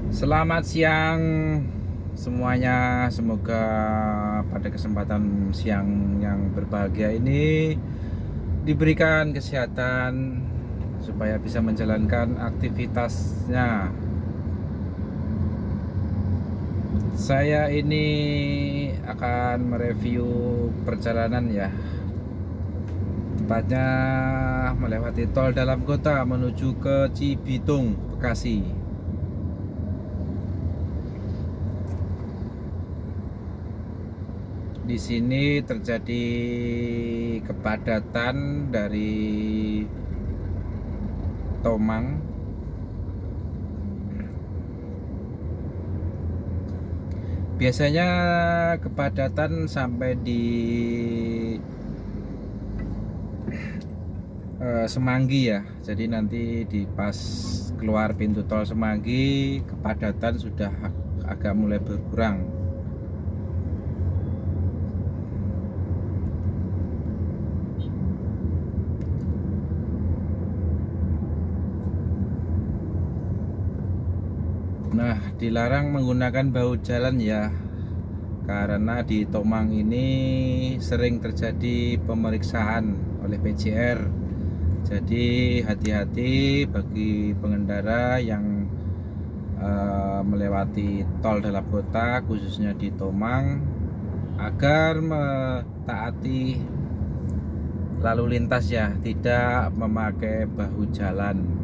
Selamat siang semuanya. Semoga pada kesempatan siang yang berbahagia ini diberikan kesehatan supaya bisa menjalankan aktivitasnya. Saya ini akan mereview perjalanan ya. Tepatnya melewati tol dalam kota menuju ke Cibitung, Bekasi. Di sini terjadi kepadatan dari Tomang. Biasanya kepadatan sampai di Semanggi ya. Jadi nanti di pas keluar pintu tol Semanggi, kepadatan sudah agak mulai berkurang. Nah, dilarang menggunakan bahu jalan ya, karena di Tomang ini sering terjadi pemeriksaan oleh PJR. Jadi hati-hati bagi pengendara yang melewati tol dalam kota, khususnya di Tomang, agar mentaati lalu lintas ya, tidak memakai bahu jalan.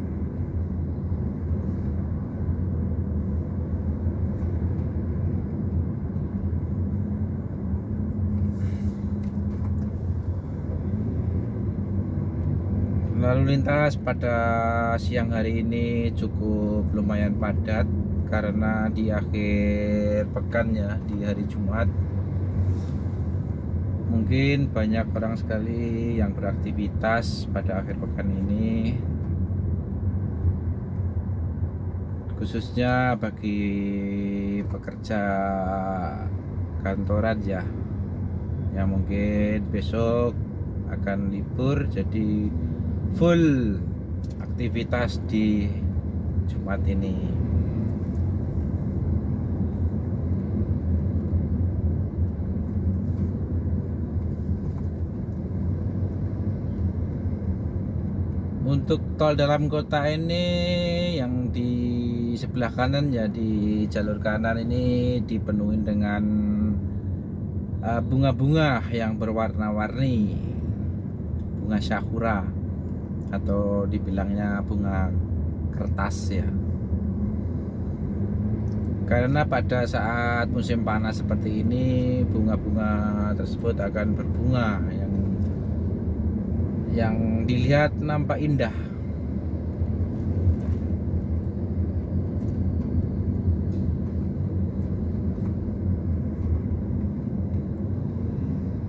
Lalu lintas pada siang hari ini cukup lumayan padat karena di akhir pekan ya, di hari Jumat. Mungkin banyak orang sekali yang beraktivitas pada akhir pekan ini, khususnya bagi pekerja kantoran ya, yang mungkin besok akan libur, jadi full aktivitas di Jumat ini. Untuk tol dalam kota ini yang di sebelah kanan ya, di jalur kanan ini dipenuhi dengan bunga-bunga yang berwarna-warni, bunga sakura atau dibilangnya bunga kertas ya. Karena pada saat musim panas seperti ini, bunga-bunga tersebut akan berbunga yang dilihat nampak indah.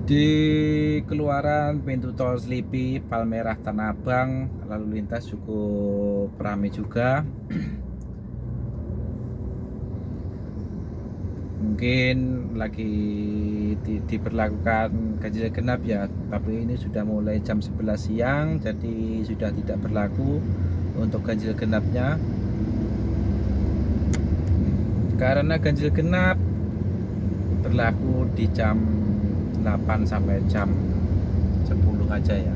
Di keluaran pintu tol Selipi, Palmerah, Tanah Abang, lalu lintas cukup ramai juga. Mungkin lagi diberlakukan ganjil genap ya, tapi ini sudah mulai jam 11 siang, jadi sudah tidak berlaku untuk ganjil genapnya. Karena ganjil genap berlaku di jam 8 sampai jam 10 aja ya.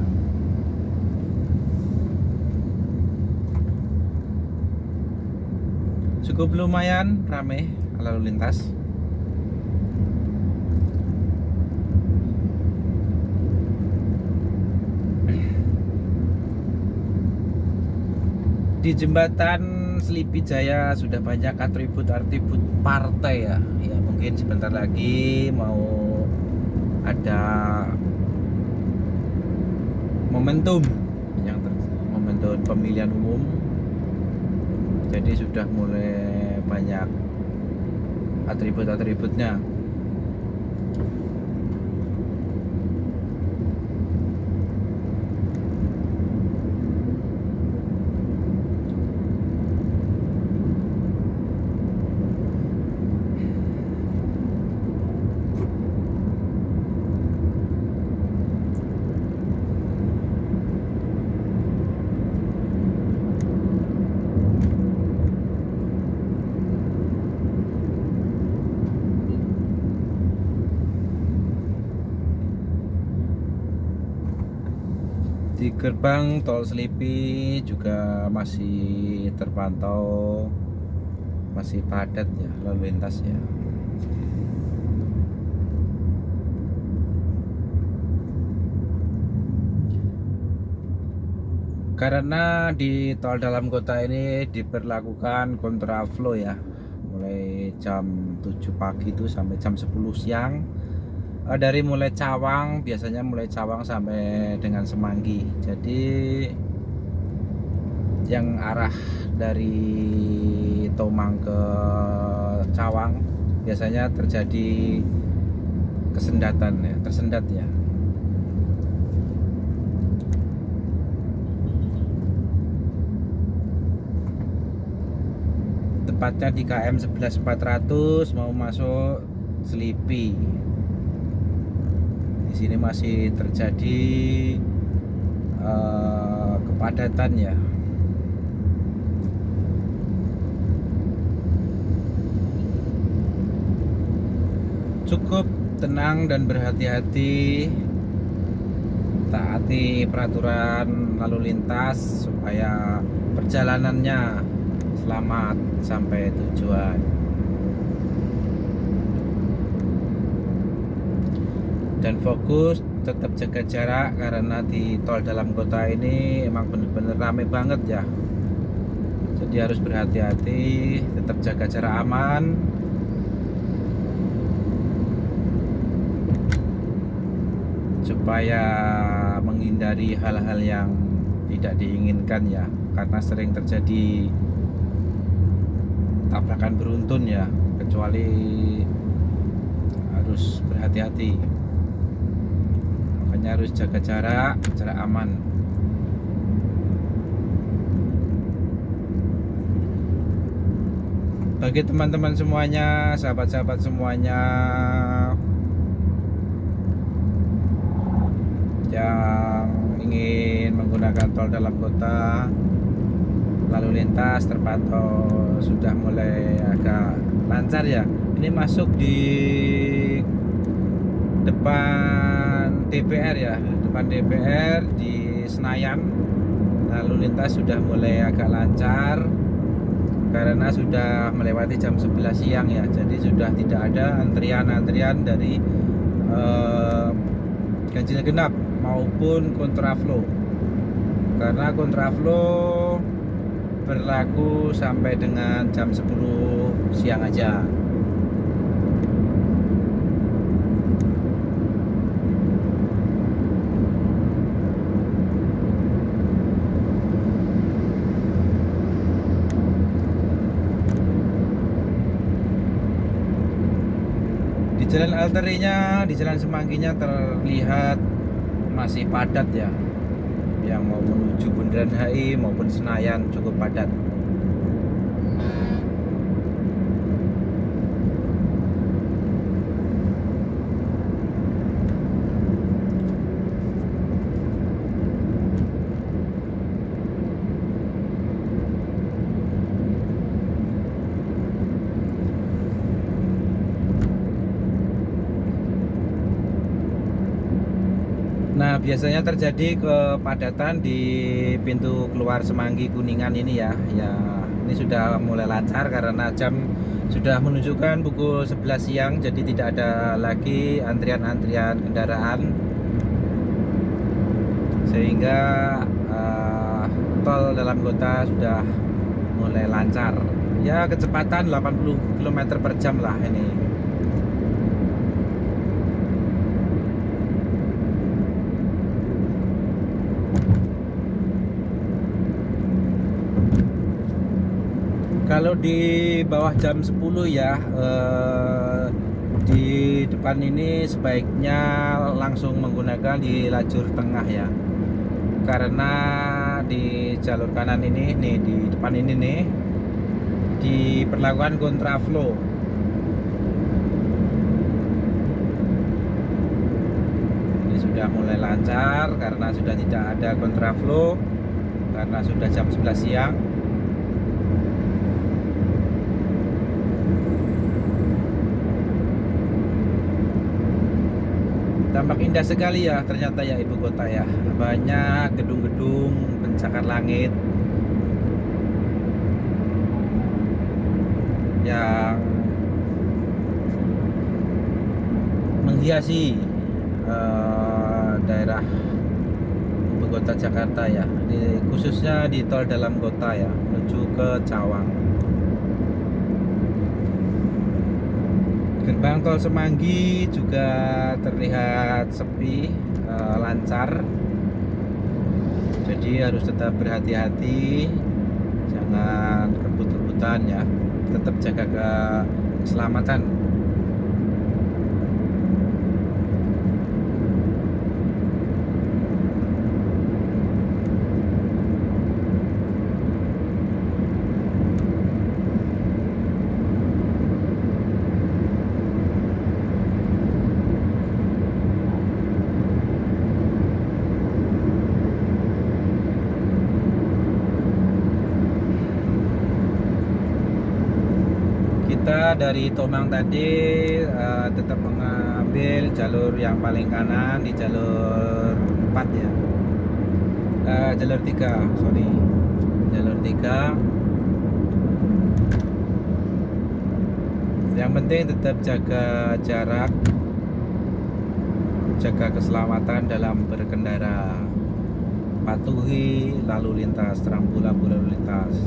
Cukup lumayan ramai lalu lintas. Di jembatan Selipi Jaya sudah banyak atribut-atribut partai ya. Ya mungkin sebentar lagi mau ada momentum momentum pemilihan umum. Jadi sudah mulai banyak atribut-atributnya. Gerbang tol Selipi juga masih terpantau masih padat ya lalu lintas ya. Karena di tol dalam kota ini diberlakukan kontraflow ya, mulai jam 7 pagi itu sampai jam 10 siang. Dari mulai Cawang, biasanya mulai Cawang sampai dengan Semanggi. Jadi yang arah dari Tomang ke Cawang biasanya terjadi kesendatan ya, tersendat ya. Tepatnya di KM 11400 mau masuk Selipi. Di sini masih terjadi kepadatan ya. Cukup tenang dan berhati-hati, taati peraturan lalu lintas supaya perjalanannya selamat sampai tujuan. Dan fokus tetap jaga jarak karena di tol dalam kota ini emang bener-bener rame banget ya. Jadi harus berhati-hati, tetap jaga jarak aman. Supaya menghindari hal-hal yang tidak diinginkan ya, karena sering terjadi tabrakan beruntun ya, kecuali harus berhati-hati, makanya harus jaga jarak aman. Bagi teman-teman semuanya, sahabat-sahabat semuanya yang ingin menggunakan tol dalam kota, lalu lintas terpantau sudah mulai agak lancar ya. Ini masuk di depan DPR ya, depan DPR di Senayan. Lalu lintas sudah mulai agak lancar karena sudah melewati jam 11 siang ya. Jadi sudah tidak ada antrian-antrian dari ganjil genap maupun kontraflow, karena kontraflow berlaku sampai dengan jam 10 siang aja. Di jalan arterinya, di jalan Semangginya terlihat masih padat ya, yang mau menuju Bundaran HI maupun Senayan cukup padat. Nah, biasanya terjadi kepadatan di pintu keluar Semanggi Kuningan ini ya. Ya, ini sudah mulai lancar karena jam sudah menunjukkan pukul 11 siang, jadi tidak ada lagi antrian-antrian kendaraan. Sehingga tol dalam kota sudah mulai lancar. Ya, kecepatan 80 km per jam lah ini. Kalau di bawah jam 10 ya, di depan ini sebaiknya langsung menggunakan di lajur tengah ya, karena di jalur kanan ini nih, di depan ini nih diperlakukan kontraflow. Ini sudah mulai lancar karena sudah tidak ada kontraflow, karena sudah jam 11 siang. Tampak indah sekali ya ternyata ya ibu kota ya. Banyak gedung-gedung pencakar langit yang menghiasi daerah ibu kota Jakarta ya. Khususnya di tol dalam kota ya menuju ke Cawang. Gerbang tol Semanggi juga terlihat sepi, lancar. Jadi harus tetap berhati-hati, jangan rebut-rebutan ya. Tetap jaga keselamatan. Kita dari Tomang tadi tetap mengambil jalur yang paling kanan di jalur 4 ya, jalur 3 sorry, jalur 3. Yang penting tetap jaga jarak, jaga keselamatan dalam berkendara, patuhi lalu lintas, rambu-rambu lalu lintas.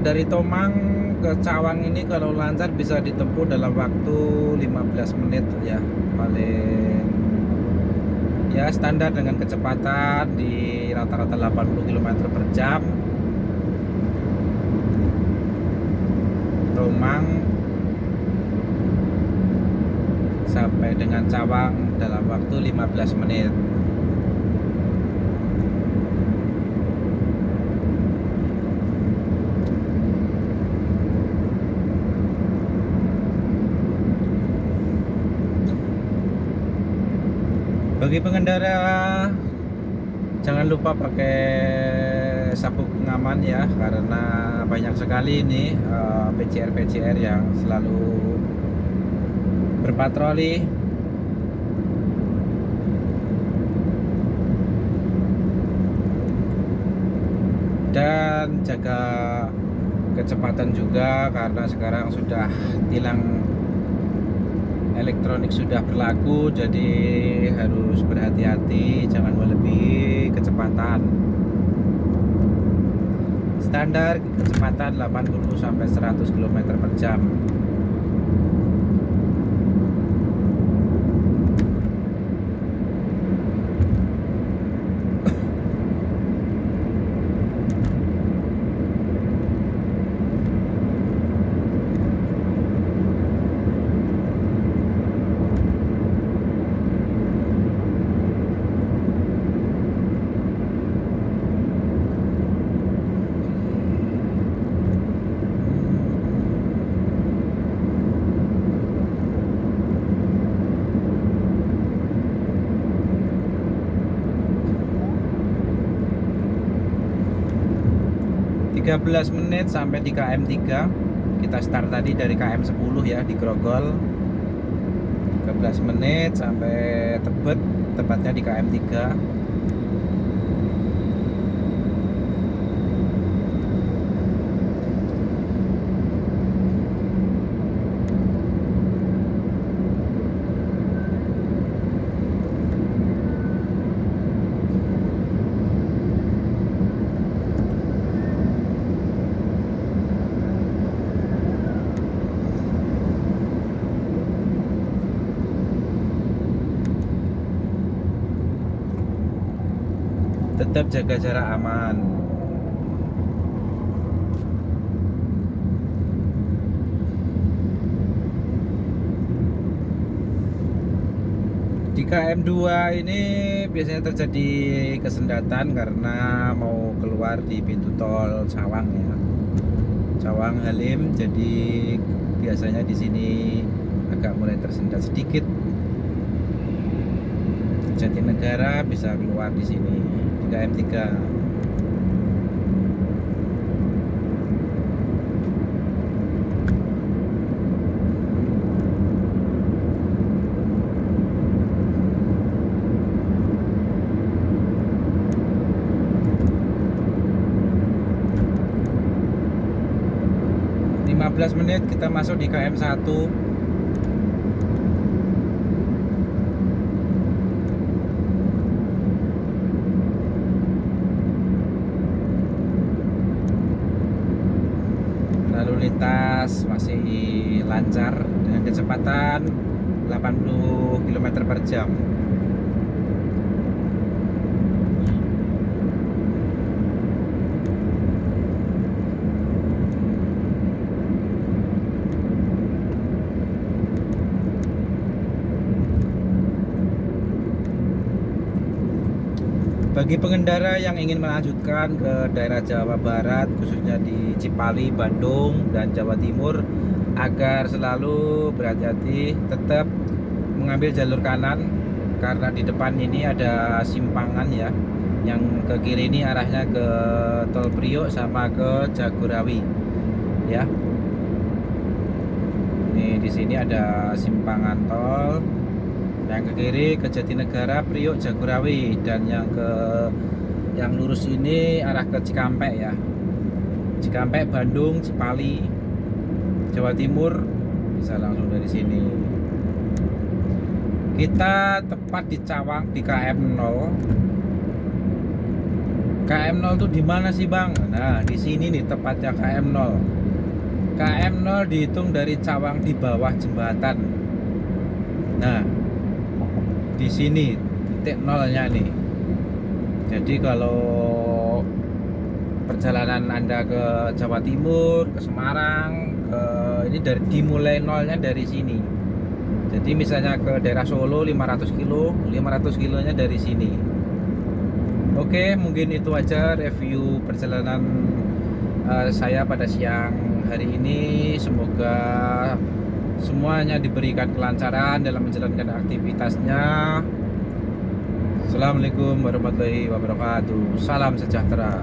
Dari Tomang ke Cawang ini kalau lancar bisa ditempuh dalam waktu 15 menit ya, paling ya standar dengan kecepatan di rata-rata 80 km per jam. Tomang sampai dengan Cawang dalam waktu 15 menit. Bagi pengendara jangan lupa pakai sabuk pengaman ya, karena banyak sekali ini PCR yang selalu berpatroli. Dan jaga kecepatan juga karena sekarang sudah tilang elektronik sudah berlaku, jadi harus berhati-hati, jangan melebihi kecepatan. Standar kecepatan 80 sampai 100 km per jam. Tiga 13 menit sampai di KM 3. Kita start tadi dari KM 10 ya di Grogol. 13 menit sampai Tebet, tepatnya di KM 3. Tetap jaga jarak aman. Di KM 2 ini biasanya terjadi kesendatan karena mau keluar di pintu tol Cawang ya, Cawang Halim, jadi biasanya di sini agak mulai tersendat sedikit. Jatinegara bisa keluar di sini di KM 3. Menit kita masuk di KM 1. Lalu lintas masih lancar dengan kecepatan 80 km per jam. Bagi pengendara yang ingin melanjutkan ke daerah Jawa Barat, khususnya di Cipali, Bandung, dan Jawa Timur, agar selalu berhati-hati, tetap mengambil jalur kanan karena di depan ini ada simpangan ya, yang ke kiri ini arahnya ke Tol Priok sama ke Jagorawi ya. Ini di sini ada simpangan tol. Yang ke kiri ke Jatinegara, Priok, Jagorawi, dan yang lurus ini arah ke Cikampek ya. Cikampek, Bandung, Cipali, Jawa Timur bisa langsung dari sini. Kita tepat di Cawang di KM 0. KM 0 itu di mana sih, Bang? Nah, di sini nih tepatnya KM 0. KM 0 dihitung dari Cawang di bawah jembatan. Nah, di sini titik nolnya nih. Jadi kalau perjalanan Anda ke Jawa Timur, ke Semarang, ini dimulai nolnya dari sini. Jadi misalnya ke daerah Solo 500 kilo, 500 kilonya dari sini. Oke, mungkin itu aja review perjalanan saya pada siang hari ini. Semoga semuanya diberikan kelancaran dalam menjalankan aktivitasnya. Assalamualaikum warahmatullahi wabarakatuh. Salam sejahtera.